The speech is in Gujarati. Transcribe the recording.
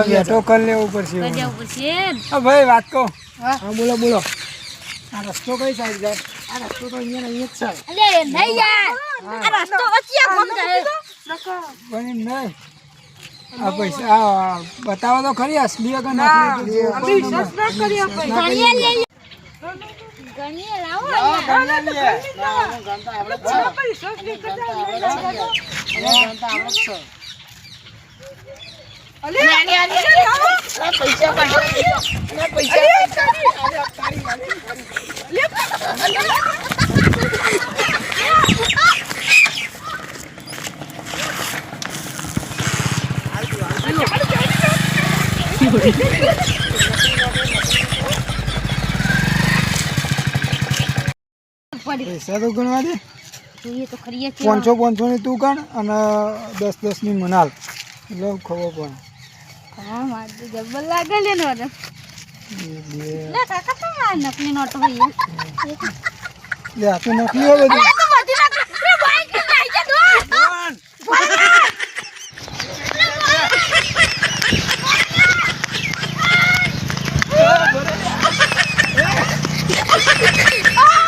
બેઠો કરી લેવું પડશે ભાઈ વાત કહો બોલો બોલો આ રસ્તો કઈ સાઈડ જાય આ રસ્તો તો અહીંયા જ છે નહીં આ પૈસા બતાવો તો ખરી અસલી કે પૈસા તો ગણવા દે 500 ની તું ગણ અને 10 ની મનાલ એટલે ખબર પણ હા માર તો જબર લાગે લે નો લે કાકા તો નકલી નોટ હોય લે આ તો નકલી હોય બધું